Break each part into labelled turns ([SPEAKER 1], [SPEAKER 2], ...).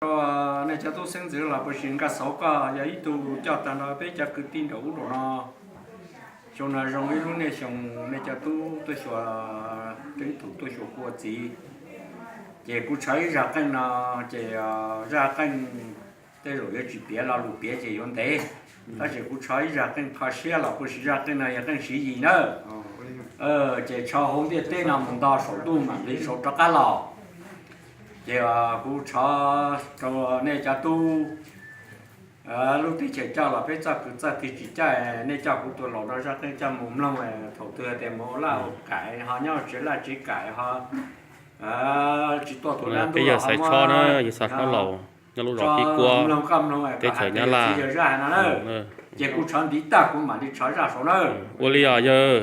[SPEAKER 1] này cho tôi sinh dưỡng là bởi vì cái sáu cái vậy tôi cho ta nó bây giờ cứ tin đủ rồi nó cho nó rong cái lúc này xong này cho tôi sửa chính thủ tôi sửa qua gì chỉ cứ thấy ra cái nó chỉ ra cái cái rồi cái chỉ biết là lục biết chỉ vấn đề ta chỉ cứ thấy ra cái phát xe là cứ ra cái này cái gì nữa chỉ cho hôm đi tên nào mình ta số tu mà đi số cho cái lò giờ cũng cho nên cho tu lúc thì chạy cho là phải cho cứ cho thì chỉ chạy nên cho cũng tôi lột ra cái cho mồm long này thầu tư để mồm là cải họ nhau chỉ cải họ chỉ to tuổi ăn
[SPEAKER 2] bây giờ sẽ cho nó giờ sạch nó lầu nó lúc đó khi qua để chờ nhà là
[SPEAKER 1] giờ cũng chọn đi ta cũng mà đi chọn ra số nữa
[SPEAKER 2] uli à giờ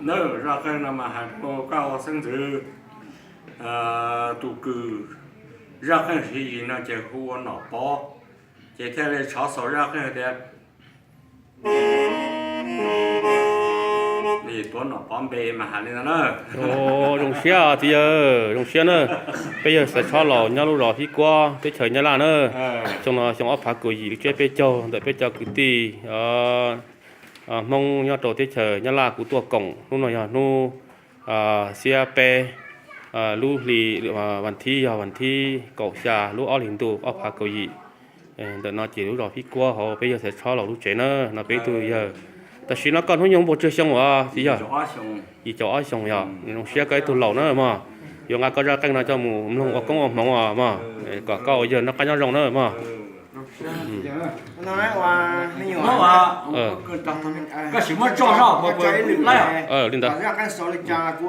[SPEAKER 1] nơ ra cái là mà hạt cô cao sinh tử tụ cử ra cái gì nó chỉ khu nó bỏ chỉ theo lấy chó sổ ra cái đẹp thì tuần nó bom bê mà hạt lên nó
[SPEAKER 2] ồ đồng xe thì đồng xe nữa bây giờ sẽ cho lò nhau lúc đó thì qua tới trời nhau là nữa trong ấp phá cửa gì chơi bê châu đợi bê châu cứ tì mong nhau tổ tới trời nhau là của tua cổng lúc nào nu xe pe lu lìวันที่cậu xà lu ở liền tù ấp phá cửa gì đợi nó chỉ lúc đó thì qua họ bây giờ sẽ cho lò lúc chế nữa nó bây giờแต่ชีนักการหุ่นยนต์บดเจอช่างว่าสิจ้ะอีจ่อช่างย่ะนี่น้องเสียไกตัวเหล่านั่นมาอย่างงั้นก็จะแต่งหน้าจมูกลงออกกงออกมองว่ามาก็เก่าเยอะนักการรองนั่นมา
[SPEAKER 3] น้อยว่าไม่อยู่
[SPEAKER 1] ก็สิมาจ่อเราบ่ไล่
[SPEAKER 2] ลินดา
[SPEAKER 3] ก็จะกันสอนเลยจ้ากู